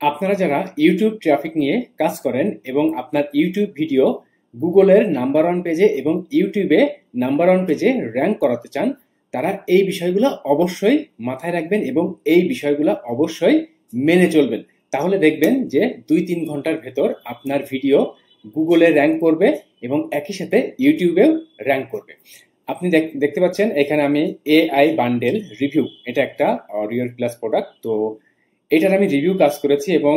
আপনারা যারা YouTube traffic নিয়ে কাজ করেন এবং আপনার ইউটিউব ভিডিও গুগলের নাম্বার ওয়ান পেজে এবং ইউটিউবে নাম্বার ওয়ান পেজে র্যাঙ্ক করাতে চান, তারা এই বিষয়গুলো অবশ্যই মাথায় রাখবেন এবং এই বিষয়গুলো অবশ্যই মেনে চলবেন। তাহলে দেখবেন যে 2-3 ঘন্টার ভেতর আপনার ভিডিও গুগলে র্যাঙ্ক করবে এবং একই সাথে ইউটিউবেও র্যাঙ্ক করবে। আপনি দেখতে পাচ্ছেন এখানে আমি এআই বান্ডেল রিভিউ, এটা একটা অডিও ক্লাস প্রোডাক্ট। তো এটার আমি রিভিউ কাজ করেছি এবং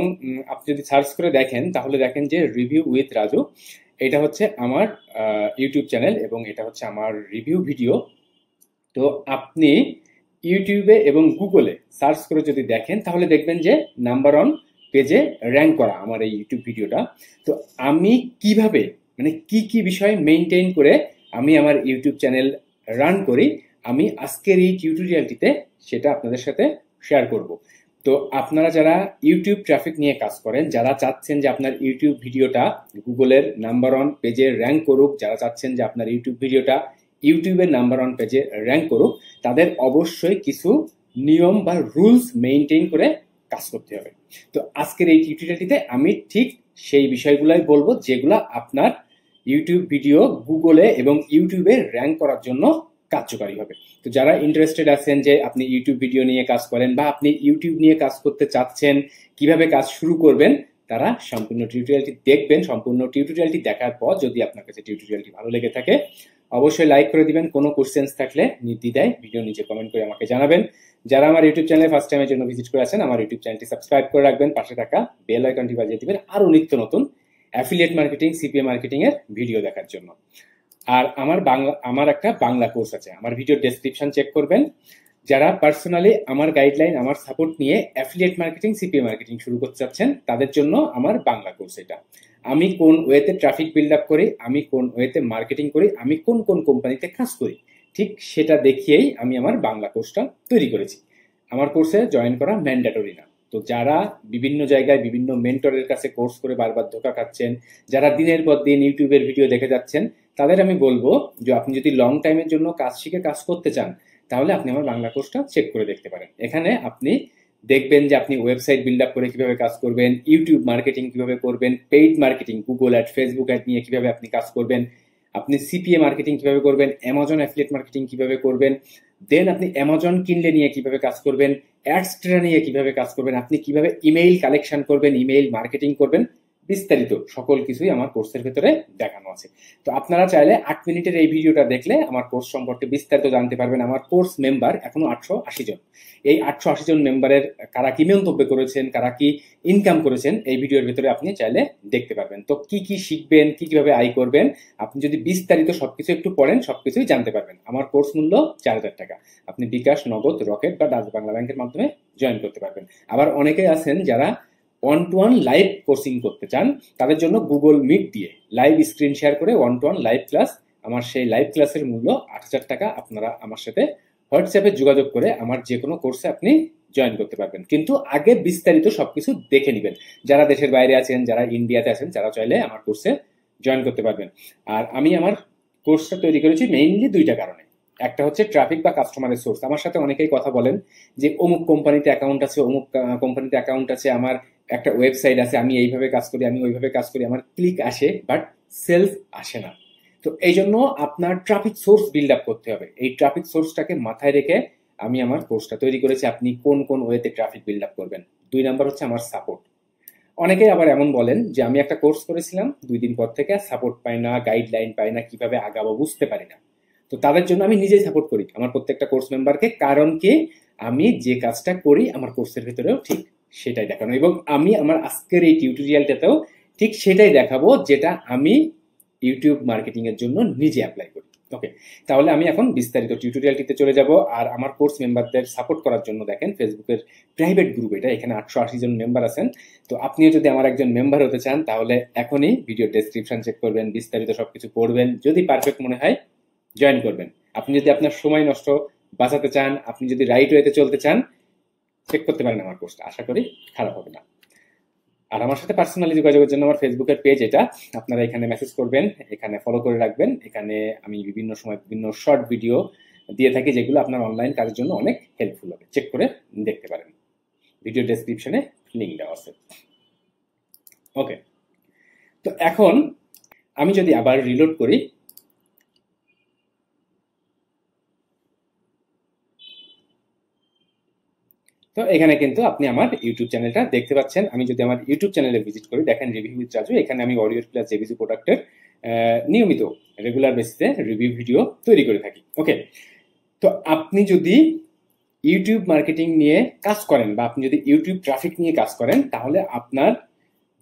আপনি যদি সার্চ করে দেখেন তাহলে দেখেন যে রিভিউ উইথ রাজু, এটা হচ্ছে আমার ইউটিউব চ্যানেল এবং এটা হচ্ছে আমার রিভিউ ভিডিও। তো আপনি ইউটিউবে এবং গুগলে সার্চ করে যদি দেখেন তাহলে দেখবেন যে নাম্বার ওয়ান পেজে র্যাঙ্ক করা আমার এই ইউটিউব ভিডিওটা। তো আমি কিভাবে, মানে কি কি বিষয় মেনটেন করে আমি আমার ইউটিউব চ্যানেল রান করি, আমি আজকের এই টিউটোরিয়ালটিতে সেটা আপনাদের সাথে শেয়ার করব। তো আপনারা যারা ইউটিউব ট্রাফিক নিয়ে কাজ করেন, যারা চাচ্ছেন যে আপনার ইউটিউব ভিডিওটা গুগলের নাম্বার ওয়ান পেজে র্যাঙ্ক করুক, যারা চাচ্ছেন যে আপনার ইউটিউব ভিডিওটা ইউটিউবের নাম্বার ওয়ান পেজে র্যাঙ্ক করুক, তাদের অবশ্যই কিছু নিয়ম বা রুলস মেনটেন করে কাজ করতে হবে। তো আজকের এই টিউটোরিয়ালটিতে আমি ঠিক সেই বিষয়গুলাই বলবো যেগুলো আপনার ইউটিউব ভিডিও গুগলে এবং ইউটিউবে র্যাঙ্ক করার জন্য কার্যকারী হবে। তো যারা ইন্টারেস্টেড আছেন যে আপনি ইউটিউব ভিডিও নিয়ে কাজ করেন বা আপনি ইউটিউব নিয়ে কাজ করতে চাচ্ছেন, কিভাবে কাজ শুরু করবেন, তারা সম্পূর্ণ টিউটোরিয়ালটি দেখবেন। সম্পূর্ণ টিউটোরিয়ালটি দেখার পর যদি আপনার কাছে টিউটোরিয়ালটি ভালো লেগে থাকে অবশ্যই লাইক করে দিবেন। কোনো কোশ্চেন্স থাকলে নির্দ্বিধায় ভিডিও নিচে কমেন্ট করে আমাকে জানাবেন। যারা আমার ইউটিউব চ্যানেলে ফার্স্ট টাইমের জন্য ভিজিট করে আছেন, আমার ইউটিউব চ্যানেলটি সাবস্ক্রাইব করে রাখবেন, পাশে থাকা বেল আইকনটি বাজিয়ে দিবেন আরো নিত্য নতুন অ্যাফিলিয়েট মার্কেটিং, সিপিএ মার্কেটিং এর ভিডিও দেখার জন্য। আর আমার একটা বাংলা কোর্স আছে, আমার ভিডিও ডেসক্রিপশন চেক করবেন। যারা পার্সোনালি আমার গাইডলাইন, আমার সাপোর্ট নিয়ে অ্যাফিলিয়েট মার্কেটিং, সিপিএ মার্কেটিং শুরু করতে চাচ্ছেন, তাদের জন্য আমার বাংলা কোর্স এটা। আমি কোন ওয়েতে ট্রাফিক বিল্ড আপ করি, আমি কোন ওয়েতে মার্কেটিং করি, আমি কোন কোন কোম্পানিতে কাজ করি, ঠিক সেটা দেখিয়েই আমি আমার বাংলা কোর্সটা তৈরি করেছি। আমার কোর্সে জয়েন করা ম্যান্ডেটরি না। তো যারা বিভিন্ন জায়গায় বিভিন্ন মেন্টরের কাছে কোর্স করে বারবার ধোকা খাচ্ছেন, যারা দিনের পর দিন ইউটিউবের ভিডিও দেখে যাচ্ছেন, তাদের আমি বলবো যে আপনি যদি লং টাইমের জন্য কাজ শিখে কাজ করতে চান তাহলে আপনি আমার বাংলা কোর্সটা চেক করে দেখতে পারেন। এখানে আপনি দেখবেন যে আপনি ওয়েবসাইট বিল্ড আপ করে কিভাবে কাজ করবেন, ইউটিউব মার্কেটিং কিভাবে করবেন, paid marketing Google ad, Facebook ad নিয়ে কিভাবে আপনি কাজ করবেন, আপনি সিপিএ মার্কেটিং কিভাবে করবেন, অ্যামাজন অ্যাফিলিয়েট মার্কেটিং কিভাবে করবেন, দেন আপনি অ্যামাজন কিনলে নিয়ে কিভাবে কাজ করবেন, অ্যাডস্ট্রা নিয়ে কিভাবে কাজ করবেন, আপনি কিভাবে ইমেইল কালেকশন করবেন, ইমেইল মার্কেটিং করবেন, বিস্তারিত সকল কিছুই আমার কোর্সের ভেতরে দেখানো আছে। তো আপনারা চাইলে 8 মিনিটের এই ভিডিওটা দেখলে আমার কোর্স সম্পর্কে বিস্তারিত জানতে পারবেন। আমার কোর্স মেম্বার এখনো 880 জন। এই 880 জন মেম্বারের কারা কি মন্তব্য করেছেন, কারা কি ইনকাম করেছেন, এই ভিডিওর ভেতরে আপনি চাইলে দেখতে পারবেন। তো কি কি শিখবেন, কি কিভাবে আয় করবেন, আপনি যদি বিস্তারিত সবকিছু একটু পড়েন সবকিছুই জানতে পারবেন। আমার কোর্স মূল্য 4000 টাকা। আপনি বিকাশ, নগদ, রকেট বা ডাচ বাংলা ব্যাংকের মাধ্যমে জয়েন করতে পারবেন। আবার অনেকেই আছেন যারা ওয়ান টু ওয়ান লাইভ কোর্সিং করতে চান, তাদের জন্য গুগল মিট দিয়ে লাইভ স্ক্রিন শেয়ার করে one to one live class, আমার সেই লাইভ ক্লাসের মূল্য 8000 টাকা। আপনারা আমার সাথে হোয়াটসঅ্যাপে যোগাযোগ করে আমার যে কোনো কোর্সে আপনি জয়েন করতে পারবেন, কিন্তু আগে বিস্তারিত সবকিছু দেখে নেবেন। যারা দেশের বাইরে আছেন, যারা ইন্ডিয়াতে আছেন, যারা চাইলে আমার কোর্সে জয়েন করতে পারবেন। আর আমি আমার কোর্সটা তৈরি করেছি মেইনলি দুইটা কারণে। একটা হচ্ছে ট্রাফিক বা কাস্টমারের সোর্স। আমার সাথে অনেকেই কথা বলেন যে অমুক কোম্পানিতে অ্যাকাউন্ট আছে, অমুক কোম্পানিতে অ্যাকাউন্ট আছে, আমার একটা ওয়েবসাইট আছে, আমি এইভাবে কাজ করি, আমি ওইভাবে কাজ করি, আমার ক্লিক আসে বাট সেলস আসে না। তো এই জন্য আপনার ট্রাফিক সোর্স বিল্ড আপ করতে হবে। এই ট্রাফিক সোর্সটাকে মাথায় রেখে আমি আমার কোর্সটা তৈরি করেছি। আপনি কোন কোন ওয়েতে ট্রাফিক বিল্ড আপ করবেন। 2 নাম্বার হচ্ছে আমার সাপোর্ট। অনেকেই আবার এমন বলেন যে আমি একটা কোর্স করেছিলাম, 2 দিন পর থেকে সাপোর্ট পাই না, গাইডলাইন পাই না, কিভাবে আগাবো বুঝতে পারি না। তো তাদের জন্য আমি নিজেই সাপোর্ট করি আমার প্রত্যেকটা কোর্স মেম্বারকে। কারণ কি, আমি যে কাজটা করি আমার কোর্সের ভেতরেও ঠিক সেটাই দেখানো, এবং আমি আমার আজকের এই টিউটোরিয়ালটাতেও ঠিক সেটাই দেখাবো যেটা আমি ইউটিউব মার্কেটিং এর জন্য নিজে অ্যাপ্লাই করি। ওকে, তাহলে আমি এখন বিস্তারিত টিউটোরিয়ালটিতে চলে যাব। আর আমার কোর্স মেম্বারদের সাপোর্ট করার জন্য দেখেন ফেসবুকের প্রাইভেট গ্রুপ, এটা এখানে 880 জন মেম্বার আছেন। তো আপনিও যদি আমার একজন মেম্বার হতে চান তাহলে এখনই ভিডিও ডেসক্রিপশন চেক করবেন, বিস্তারিত সবকিছু পড়বেন, যদি পারফেক্ট মনে হয় জয়েন করবেন। আপনি যদি আপনার সময় নষ্ট বাঁচাতে চান, আপনি যদি রাইট ওয়েতে চলতে চান, চেক করতে পারেন আমার কোর্সটা, আশা করি খারাপ হবে না। আর আমার সাথে পার্সোনালি যোগাযোগের জন্য আমার ফেসবুকের পেজ এটা, আপনারা এখানে মেসেজ করবেন, এখানে ফলো করে রাখবেন। এখানে আমি বিভিন্ন সময় বিভিন্ন শর্ট ভিডিও দিয়ে থাকি যেগুলো আপনার অনলাইন কাজের জন্য অনেক হেল্পফুল হবে, চেক করে দেখতে পারেন। ভিডিও ডেসক্রিপশনে লিঙ্ক দেওয়া আছে। ওকে, তো এখন আমি যদি আবার রিলোড করি, তো এখানে কিন্তু আপনি আমার ইউটিউব চ্যানেলটা দেখতে পাচ্ছেন। আমি যদি আমার ইউটিউব চ্যানেলে ভিজিট করি, দেখেন রিভিউ উইথ রাজু, এখানে আমি ওরিয়র প্লাস জেবিসি প্রোডাক্টের নিয়মিত রেগুলার বেসিসে রিভিউ ভিডিও তৈরি করে থাকি। ওকে, তো আপনি যদি ইউটিউব মার্কেটিং নিয়ে কাজ করেন বা আপনি যদি ইউটিউব ট্রাফিক নিয়ে কাজ করেন, তাহলে আপনার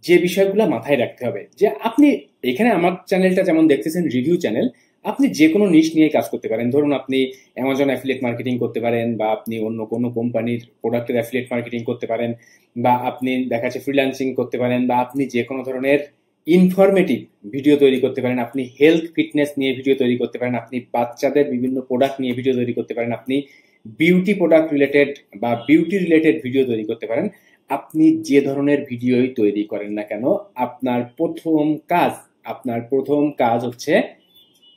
যে বিষয়গুলো মাথায় রাখতে হবে যে আপনি এখানে আমার চ্যানেলটা যেমন দেখতেছেন রিভিউ চ্যানেল, আপনি যে কোনো নিশ নিয়ে কাজ করতে পারেন। ধরুন আপনি অ্যামাজন অ্যাফিলিয়েট মার্কেটিং করতে পারেন, বা আপনি অন্য কোনো কোম্পানির প্রোডাক্টের অ্যাফিলিয়েট মার্কেটিং করতে পারেন, বা আপনি দেখা যাচ্ছে ফ্রিল্যান্সিং করতে পারেন, বা আপনি যে কোনো ধরনের ইনফরমেটিভ ভিডিও তৈরি করতে পারেন, আপনি হেলথ ফিটনেস নিয়ে ভিডিও তৈরি করতে পারেন, আপনি বাচ্চাদের বিভিন্ন প্রোডাক্ট নিয়ে ভিডিও তৈরি করতে পারেন, আপনি বিউটি প্রোডাক্ট রিলেটেড বা বিউটি রিলেটেড ভিডিও তৈরি করতে পারেন। আপনি যে ধরনের ভিডিওই তৈরি করেন না কেন, আপনার প্রথম কাজ হচ্ছে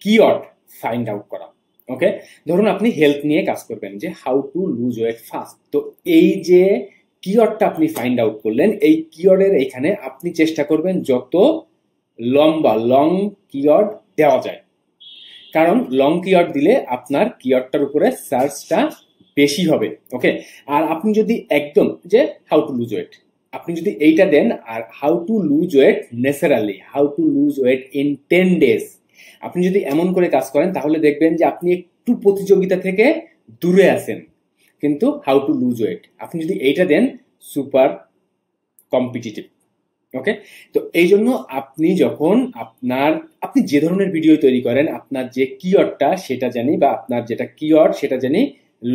কিওয়ার্ড ফাইন্ড আউট করা। ওকে, ধরুন আপনি হেলথ নিয়ে কাজ করবেন, যে how to lose weight fast. তো এই যে কিওয়ার্ডটা আপনি ফাইন্ড আউট করলেন, এই কিওয়ার্ডের এখানে আপনি চেষ্টা করবেন যত লং কিওয়ার্ড দেওয়া যায়, কারণ লং কিওয়ার্ড দিলে আপনার কিওয়ার্ডটার উপরে সার্চটা বেশি হবে। ওকে, আর আপনি যদি একদম যে হাউ টু লুজ ওয়েট, আপনি যদি এইটা দেন, আর how to lose weight naturally, how to lose weight in 10 days, আপনি যদি এমন করে কাজ করেন, তাহলে দেখবেন যে আপনি একটু প্রতিযোগিতা থেকে দূরে আছেন। কিন্তু হাউ টু লুজ ওয়েট আপনি যদি এইটা দেন, সুপার কম্পিটিটিভ। ওকে, তো এই জন্য আপনি যখন আপনি যে ধরনের ভিডিও তৈরি করেন, আপনার যে কিওয়ার্ডটা সেটা জানি, বা আপনার যেটা কিওয়ার্ড সেটা জানি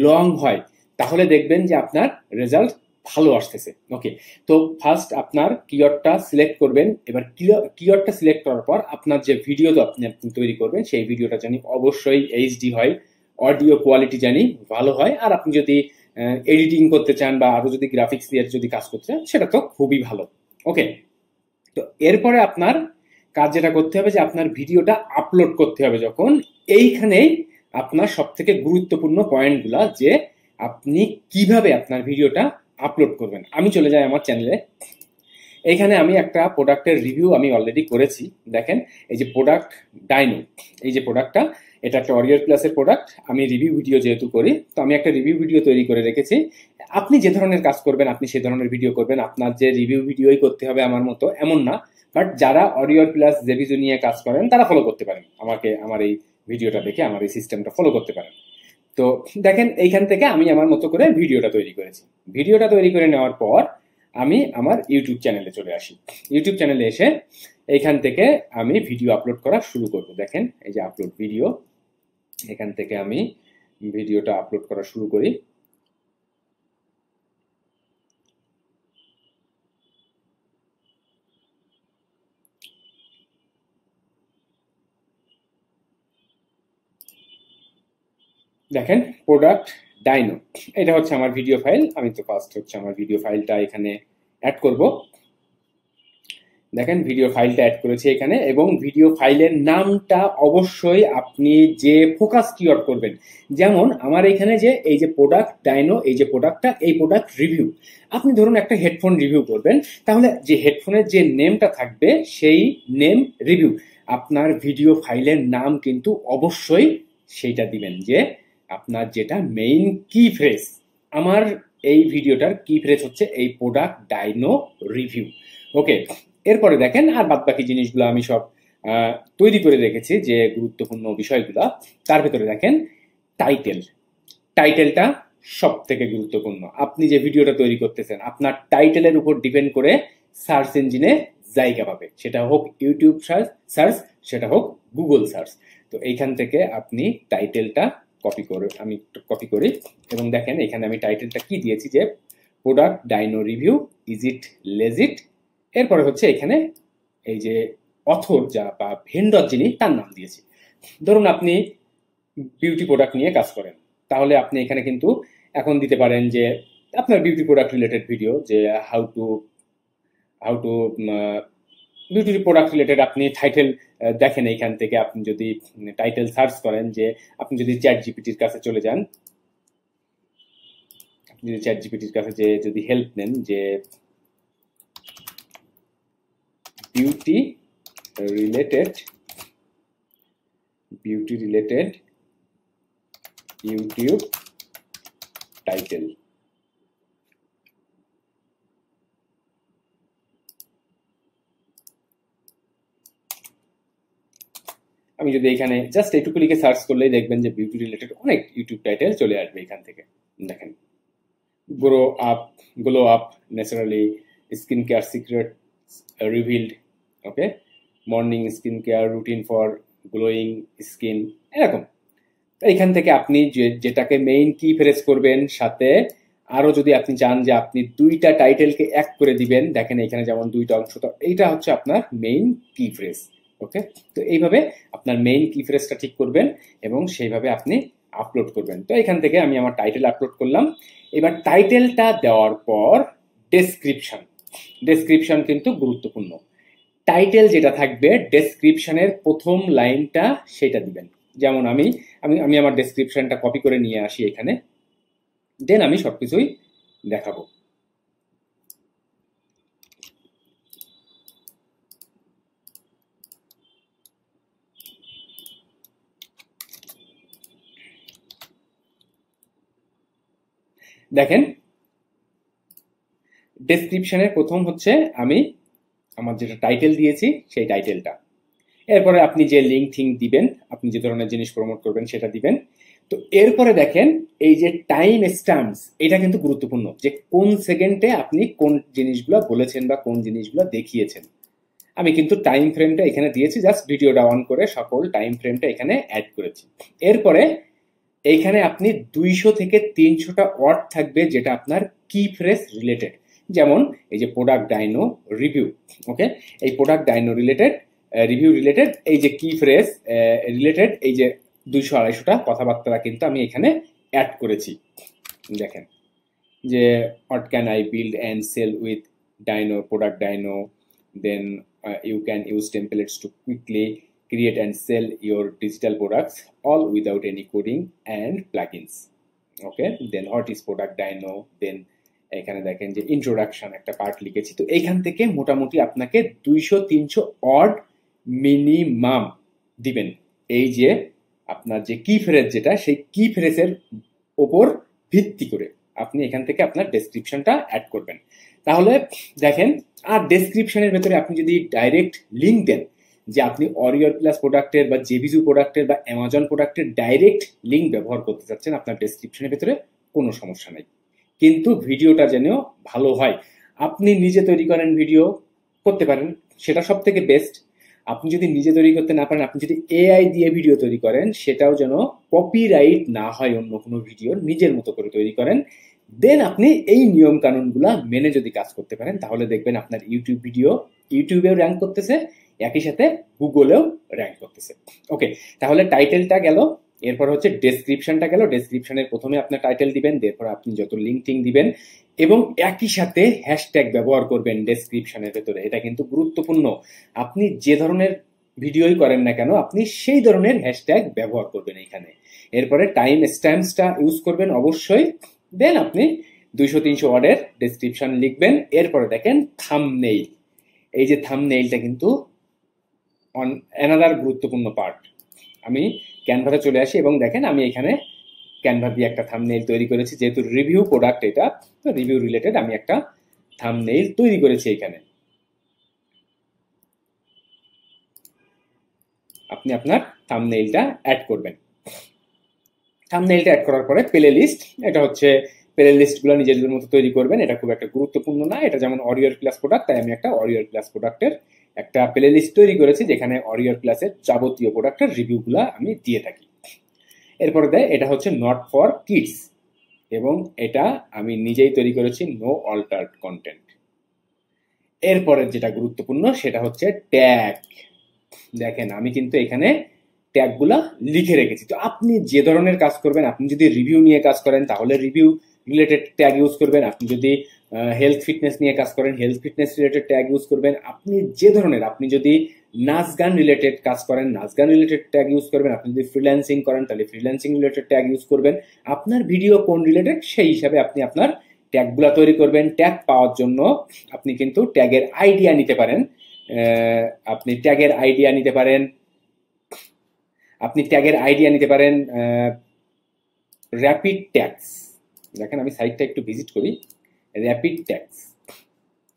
লং হয়, তাহলে দেখবেন যে আপনার রেজাল্ট ভালো আসতেছে। ওকে, তো ফার্স্ট আপনার কিওয়ার্ডটা সিলেক্ট করবেন। এবার কিওয়ার্ডটা সিলেক্ট করার পর আপনার যে ভিডিও আপনি তৈরি করবেন, সেই ভিডিওটা জানি অবশ্যই এইচডি হয়, অডিও কোয়ালিটি জানি ভালো হয়, আর আপনি যদি এডিটিং করতে চান বা আরো যদি গ্রাফিক্স দিয়ে যদি কাজ করতে চান, সেটা তো খুবই ভালো। ওকে, তো এরপরে আপনার কাজ যেটা করতে হবে, যে আপনার ভিডিওটা আপলোড করতে হবে যখন, এইখানেই আপনার সব থেকে গুরুত্বপূর্ণ পয়েন্টগুলা, যে আপনি কিভাবে আপনার ভিডিওটা আপলোড করবেন। আমি চলে যাই আমার চ্যানেলে, এইখানে আমি একটা প্রোডাক্টের রিভিউ আমি অলরেডি করেছি। দেখেন এই যে প্রোডাক্ট ডাইনো, এই যে প্রোডাক্টটা, এটা একটা ওরিয়র প্লাসের প্রোডাক্ট। আমি রিভিউ ভিডিও যেহেতু করি, তো আমি একটা রিভিউ ভিডিও তৈরি করে রেখেছি। আপনি যে ধরনের কাজ করবেন, আপনি সে ধরনের ভিডিও করবেন। আপনার যে রিভিউ ভিডিওই করতে হবে আমার মতো এমন না, বাট যারা ওরিয়র প্লাস জেভিজো নিয়ে কাজ করেন তারা ফলো করতে পারেন আমাকে, আমার এই ভিডিওটা দেখে আমার এই সিস্টেমটা ফলো করতে পারেন। তো দেখেন এইখান থেকে আমি আমার মতো করে ভিডিওটা তৈরি করেছি। ভিডিওটা তৈরি করে নেওয়ার পর আমি আমার ইউটিউব চ্যানেলে চলে আসি। ইউটিউব চ্যানেলে এসে এইখান থেকে আমি ভিডিও আপলোড করা শুরু করব। দেখেন এই যে আপলোড ভিডিও, এখান থেকে আমি ভিডিওটা আপলোড করা শুরু করি। দেখেন প্রোডাক্ট ডাইনো, এটা হচ্ছে আমার ভিডিও ফাইল। আমি তো ফার্স্ট হচ্ছে আমার ভিডিও ফাইলটা এখানে অ্যাড করব। দেখেন ভিডিও ফাইলটা অ্যাড করেছি এখানে, এবং ভিডিও ফাইলের নামটা অবশ্যই আপনি যে ফোকাস কিওয়ার্ড করবেন, যেমন আমার এখানে যে এই যে প্রোডাক্ট ডাইনো, এই যে প্রোডাক্টটা, এই প্রোডাক্ট রিভিউ। আপনি ধরুন একটা হেডফোন রিভিউ করবেন, তাহলে যে হেডফোনের যে নেমটা থাকবে সেই নেম রিভিউ। আপনার ভিডিও ফাইলের নাম কিন্তু অবশ্যই সেইটা দিবেন, যে আপনার যেটা মেইন কি ফ্রেজ। আমার এই ভিডিওটার কি ফ্রেজ হচ্ছে এই প্রোডাক্ট ডাইনো রিভিউ। ওকে, এরপরে দেখেন আর বাদ বাকি জিনিসগুলো আমি সব তৈরি করে রেখেছি, যে গুরুত্বপূর্ণ বিষয়গুলো। তার ভেতরে দেখেন টাইটেলটা সব থেকে গুরুত্বপূর্ণ। আপনি যে ভিডিওটা তৈরি করতেছেন, আপনার টাইটেলের উপর ডিপেন্ড করে সার্চ ইঞ্জিনে জায়গা পাবে, সেটা হোক ইউটিউব সার্চ, সেটা হোক গুগল সার্চ। তো এইখান থেকে আপনি টাইটেলটা আমি কপি করি, এবং দেখেন এখানে আমি টাইটেলটা কি দিয়েছি, যে product dino review, is it legit. এরপরে হচ্ছে এখানে এই যে অথর যা বা ভেন্ডর যিনি, তার নাম দিয়েছি। ধরুন আপনি বিউটি প্রোডাক্ট নিয়ে কাজ করেন, তাহলে আপনি এখানে কিন্তু এখন দিতে পারেন যে আপনার বিউটি প্রোডাক্ট রিলেটেড ভিডিও, যে how two beauty product related. আপনি টাইটেল দেখেন এইখান থেকে, আপনি যদি টাইটেল সার্চ করেন, যে আপনি যদি চ্যাট জিপিটির কাছে চলে যান, আপনি যদি চ্যাট জিপিটির কাছে যে যদি হেল্প নেন, যে বিউটি রিলেটেড ইউটিউব টাইটেল। আমি যদি এখানে জাস্ট একটু লিখে সার্চ করলেই দেখবেন যে বিউটি রিলেটেড অনেক ইউটিউব টাইটেল চলে আসবে এখান থেকে। দেখেন, glow up naturally, skin care secret revealed, okay, morning skin care routine for glowing skin, এরকম। এখান থেকে আপনি যেটাকে মেইন কি ফ্রেজ করবেন, সাথে আরো যদি আপনি চান যে আপনি দুইটা টাইটেলকে এক করে দিবেন, দেখেন এখানে যেমন দুইটা অংশ, তো এইটা হচ্ছে আপনার মেইন কি ফ্রেজ। ওকে, তো এইভাবে আপনার মেইন কি ফ্রেজটা ঠিক করবেন এবং সেইভাবে আপনি আপলোড করবেন। তো এখান থেকে আমি আমার টাইটেল আপলোড করলাম। এবার টাইটেলটা দেওয়ার পর ডেসক্রিপশন কিন্তু গুরুত্বপূর্ণ। টাইটেল যেটা থাকবে, ডেসক্রিপশনের প্রথম লাইনটা সেটা দিবেন। যেমন আমি আমার ডেসক্রিপশনটা কপি করে নিয়ে আসি এখানে, দেন আমি সবকিছুই দেখাবো। দেখেন, ডেসক্রিপশনের প্রথম হচ্ছে আমি আমার যেটা টাইটেল দিয়েছি সেই টাইটেলটা। এরপরে আপনি যে লিঙ্ক থিঙ্ক দিবেন, আপনি যে ধরনের জিনিস প্রমোট করবেন সেটা দিবেন। তো এরপরে দেখেন এই যে টাইম স্ট্যাম্পস, এটা কিন্তু গুরুত্বপূর্ণ, যে কোন সেকেন্ডে আপনি কোন জিনিসগুলো বলেছেন বা কোন জিনিসগুলো দেখিয়েছেন। আমি কিন্তু টাইম ফ্রেমটা এখানে দিয়েছি, জাস্ট ভিডিওটা অন করে সকল টাইম ফ্রেমটা এখানে অ্যাড করেছি। এরপরে এইখানে আপনি 200 থেকে 300টা ওয়ার্ড থাকবে যেটা আপনার কি ফ্রেজ রিলেটেড। যেমন এই যে প্রোডাক্ট ডাইনো রিভিউ, ওকে, এই product dino related review related এই যে কি ফ্রেজ রিলেটেড এই যে 200-250টা কথাবার্তা কিন্তু আমি এখানে অ্যাড করেছি। দেখেন যে what can I build and sell with Dino, product Dino, then you can use templates to quickly create and sell your digital products all without any coding and plugins. Okay, then what is product Dino, then এখানে দেখেন যে introduction একটা part লিখেছি। তো এইখান থেকে মোটামুটি আপনাকে 200-300 ওয়ার্ড মিনিমাম দিবেন। এই যে আপনার যে কি ফ্রেজ যেটা, সেই কি ফ্রেজের ওপর ভিত্তি করে আপনি এখান থেকে আপনার ডেসক্রিপশনটা অ্যাড করবেন। তাহলে দেখেন, আর ডেসক্রিপশনের ভেতরে আপনি যদি ডাইরেক্ট লিঙ্ক দেন, যে আপনি অরিয়র প্লাস প্রোডাক্টের বা জেভিজু প্রোডাক্টের বা অ্যামাজন প্রোডাক্টের ডাইরেক্ট লিঙ্ক ব্যবহার করতে চাচ্ছেন, আপনার ডেসক্রিপশনের ভেতরে কোনো সমস্যা নেই, কিন্তু ভিডিওটা যেন ভালো হয়। আপনি নিজে তৈরি করেন, ভিডিও করতে পারেন, সেটা সব থেকে বেস্ট। আপনি যদি নিজে তৈরি করতে না পারেন, আপনি যদি এআই দিয়ে ভিডিও তৈরি করেন, সেটাও যেন কপিরাইট না হয় অন্য কোনো ভিডিও, নিজের মতো করে তৈরি করেন। দেন আপনি এই নিয়ম কানুনগুলা মেনে যদি কাজ করতে পারেন, তাহলে দেখবেন আপনার ইউটিউব ভিডিও ইউটিউবেও র্যাঙ্ক করতেছে, একই সাথে গুগলেও র্যাঙ্ক করতেছে। ওকে, তাহলে টাইটেলটা গেল, এরপর হচ্ছে ডেসক্রিপশনটা গেল। ডেসক্রিপশনের প্রথমে আপনার টাইটেল দিবেন, এরপর আপনি যত লিঙ্ক টিঙ্ক দিবেন এবং একই সাথে হ্যাশট্যাগ ব্যবহার করবেন ডেসক্রিপশনের ভেতরে। এটা কিন্তু গুরুত্বপূর্ণ। আপনি যে ধরনের ভিডিওই করেন না কেন, আপনি সেই ধরনের হ্যাশট্যাগ ব্যবহার করবেন এখানে। এরপরে টাইম স্ট্যাম্পসটা ইউজ করবেন অবশ্যই। দেন আপনি 200-300 ওয়ার্ডের ডেসক্রিপশন লিখবেন। এরপরে দেখেন থাম্বনেইল। এই যে থাম্বনেইলটা কিন্তু অ্যানাদার গুরুত্বপূর্ণ পার্ট। আমি ক্যানভাতে চলে আসি এবং দেখেন আমি এখানে ক্যানভা দিয়ে একটা থাম্বনেইল তৈরি করেছি। যেহেতু রিভিউ প্রোডাক্ট এটা, তো রিভিউ রিলেটেড আমি একটা থাম্বনেইল তৈরি করেছি এখানে। আপনি আপনার থাম্বনেইলটা অ্যাড করবেন। থাম্বনেইলটা অ্যাড করার পরে প্লে লিস্ট, এটা হচ্ছে প্লে লিস্টগুলো নিজেদের মতো তৈরি করবেন। এটা খুব একটা গুরুত্বপূর্ণ না, এটা যেমন অরিয়র ক্লাস প্রোডাক্ট, তাই আমি একটা অরিয়র ক্লাস প্রোডাক্টের একটা প্লে লিস্ট তৈরি করেছি যেখানে অরিয়র ক্লাসের যাবতীয় প্রোডাক্টের রিভিউগুলো আমি দিয়ে থাকি। এরপরে দেয় এটা হচ্ছে নট ফর কিডস, এবং এটা আমি নিজেই তৈরি করেছি, নো অল্টার্ড কন্টেন্ট। এরপরে যেটা গুরুত্বপূর্ণ সেটা হচ্ছে ট্যাগ। দেখেন আমি কিন্তু এখানে ট্যাগগুলা লিখে রেখেছি। তো আপনি যে ধরনের কাজ করবেন, আপনি যদি রিভিউ নিয়ে কাজ করেন তাহলে রিভিউ রিলেটেড ট্যাগ ইউজ করবেন, আপনি যদি হেলথ ফিটনেস নিয়ে কাজ করেন health fitness related tag use করবেন, আপনি যে ধরনের, আপনি যদি নাচ গান রিলেটেড কাজ করেন নাচ গান রিলেটেড ট্যাগ ইউজ করবেন, আপনি যদি ফ্রিল্যান্সিং করেন তাহলে ফ্রিল্যান্সিং রিলেটেড ট্যাগ ইউজ করবেন। আপনার ভিডিও কোন রিলেটেড সেই হিসাবে আপনি আপনার ট্যাগগুলা তৈরি করবেন। ট্যাগ পাওয়ার জন্য আপনি কিন্তু ট্যাগের আইডিয়া নিতে পারেন, আপনি ট্যাগের আইডিয়া নিতে পারেন, র্যাপিড ট্যাগস। দেখেন আমি সাইটটা একটু ভিজিট করি, র্যাপিড ট্যাগস,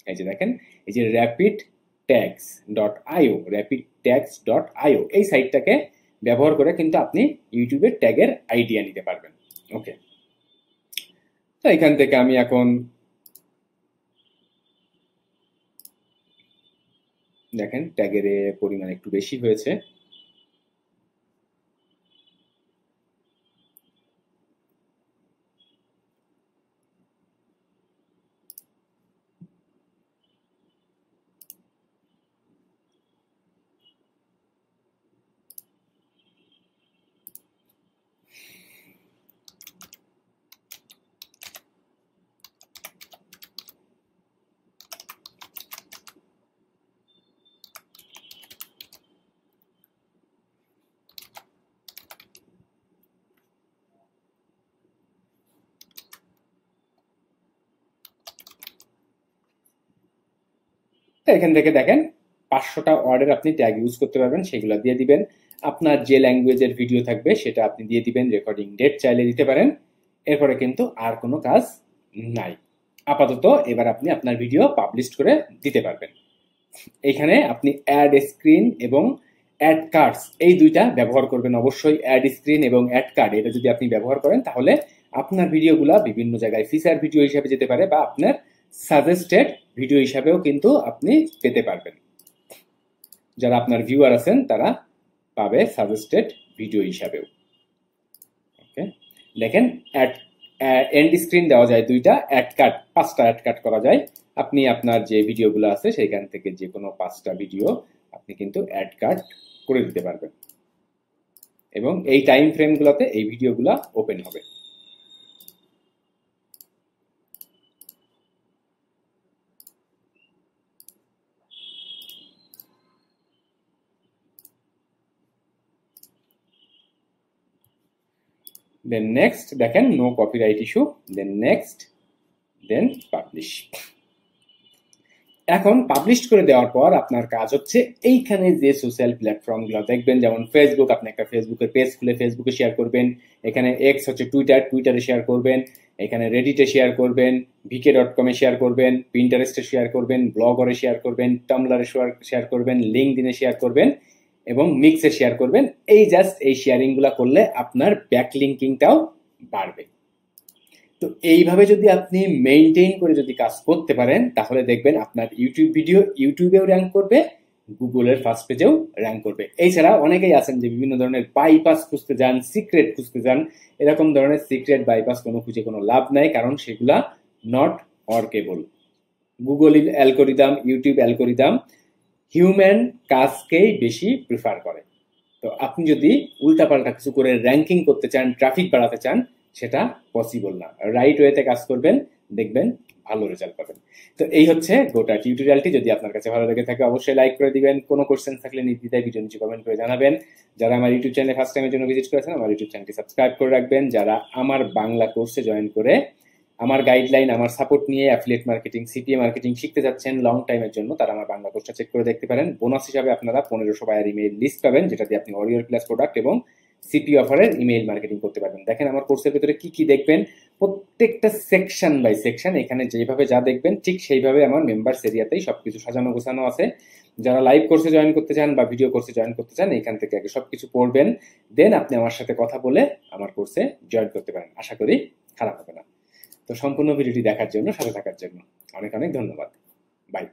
এই যে দেখেন, এই যে rapidtags.io এই সাইটটাকে ব্যবহার করে কিন্তু আপনি ইউটিউবের ট্যাগের আইডিয়া নিতে পারবেন। ওকে, তো এখান থেকে আমি এখন দেখেন ট্যাগের পরিমাণ একটু বেশি হয়েছে। এখান থেকে দেখেন 500টা ওয়ার্ডের আপনি ট্যাগ ইউজ করতে পারবেন, সেগুলো দিয়ে দিবেন। আপনার যে ল্যাঙ্গুয়েজের ভিডিও থাকবে সেটা আপনি দিয়ে দিবেন, রেকর্ডিং ডেট চাইলে দিতে পারেন। এরপরে কিন্তু আর কোনো কাজ নাই আপাতত। এবার আপনি আপনার ভিডিও পাবলিশ করে দিতে পারবেন। এখানে আপনি অ্যাড স্ক্রিন এবং অ্যাড কার্ডস এই দুইটা ব্যবহার করবেন অবশ্যই। অ্যাড স্ক্রিন এবং অ্যাড কার্ড এটা যদি আপনি ব্যবহার করেন তাহলে আপনার ভিডিওগুলো বিভিন্ন জায়গায় ফিচার ভিডিও হিসাবে যেতে পারে, বা আপনার সাজেস্টেড ভিডিও হিসাবেও কিন্তু আপনি পেতে পারবেন। যারা আপনার ভিউয়ার আছেন তারা পাবে সাজেস্টেড ভিডিও হিসাবেও। ওকে, দেখেন এন্ড স্ক্রিন দেওয়া যায় দুইটা, অ্যাড কার্ড 5টা অ্যাড কার্ড করা যায়। আপনি আপনার যে ভিডিওগুলো আছে সেখান থেকে যে কোনো 5টা ভিডিও আপনি কিন্তু অ্যাড কার্ড করে দিতে পারবেন, এবং এই টাইম ফ্রেমগুলোতে এই ভিডিওগুলো ওপেন হবে। দেন নেক্সট দেখেন no copyright issue, then next, then publish. এখন পাবলিশ করে দেওয়ার পর আপনার কাজ হচ্ছে এইখানে যে সোশ্যাল প্ল্যাটফর্মগুলো দেখবেন, যেমন ফেসবুক, আপনি একটা ফেসবুকের পেজ খুলে ফেসবুকে শেয়ার করবেন। এখানে এক্স হচ্ছে টুইটারে শেয়ার করবেন। এখানে রেডিটে শেয়ার করবেন, vk.com-এ শেয়ার করবেন, পিন্টারেস্টে শেয়ার করবেন, ব্লগরে শেয়ার করবেন, টামলারে শেয়ার করবেন, লিঙ্কডইনে শেয়ার করবেন এবং মিক্সে শেয়ার করবেন। এই জাস্ট এই শেয়ারিং গুলা করলে আপনার ব্যাকলিঙ্কিংটাও বাড়বে। তো এইভাবে যদি আপনি মেইনটেইন করে যদি কাজ করতে পারেন তাহলে দেখবেন আপনার ইউটিউব ভিডিও ইউটিউবেও র্যাঙ্ক করবে, গুগলের ফার্স্ট পেজেও র্যাঙ্ক করবে। এছাড়া অনেকেই আছেন যে বিভিন্ন ধরনের বাইপাস খুঁজতে যান, সিক্রেট খুঁজতে যান। এরকম ধরনের সিক্রেট বাইপাস খুঁজে কোনো লাভ নাই, কারণ সেগুলা not workable. Google algorithm, YouTube algorithm human কাজকেই বেশি প্রিফার করে। তো আপনি যদি উল্টাপাল্টা কিছু করে র্যাঙ্কিং করতে চান, ট্রাফিক বাড়াতে চান, সেটা পসিবল না। রাইট ওয়েতে কাজ করবেন, দেখবেন ভালো রেজাল্ট পাবেন। তো এই হচ্ছে গোটা টিউটোরিয়ালটি। যদি আপনার কাছে ভালো লেগে থাকে অবশ্যই লাইক করে দিবেন। কোনো কোশ্চেন থাকলে নির্দ্বিধায় ভিডিও নিচে কমেন্ট করে জানাবেন। যারা আমার ইউটিউব চ্যানেলে ফার্স্ট টাইমের জন্য ভিজিট করেছেন আমার ইউটিউব চ্যানেলটি সাবস্ক্রাইব করে রাখবেন। যারা আমার বাংলা কোর্সে জয়েন করে আমার গাইডলাইন, আমার সাপোর্ট নিয়ে অ্যাফিলিয়েট মার্কেটিং, সিপিএ মার্কেটিং শিখতে যাচ্ছেন লং টাইমের জন্য, তারা আমার বাংলা কোর্সটা চেক করে দেখতে পারেন। বোনাস হিসাবে আপনারা 1500 বায়ার ইমেইল লিস্ট পাবেন, যেটা দিয়ে আপনি অরিওর প্লাস প্রোডাক্ট এবং সিপি অফারের ইমেইল মার্কেটিং করতে পারবেন। দেখেন আমার কোর্সের ভিতরে কি কি দেখবেন, প্রত্যেকটা সেকশন বাই সেকশন এখানে যেভাবে যা দেখবেন ঠিক সেইভাবে আমার মেম্বার্স এরিয়াতেই সবকিছু সাজানো গোছানো আছে। যারা লাইভ কোর্সে জয়েন করতে চান বা ভিডিও কোর্সে জয়েন করতে চান এখান থেকে আগে সবকিছু পড়বেন, দেন আপনি আমার সাথে কথা বলে আমার কোর্সে জয়েন করতে পারেন। আশা করি খারাপ হবে না। তো সম্পূর্ণ ভিডিওটি দেখার জন্য, সাথে থাকার জন্য অনেক অনেক ধন্যবাদ। বাই।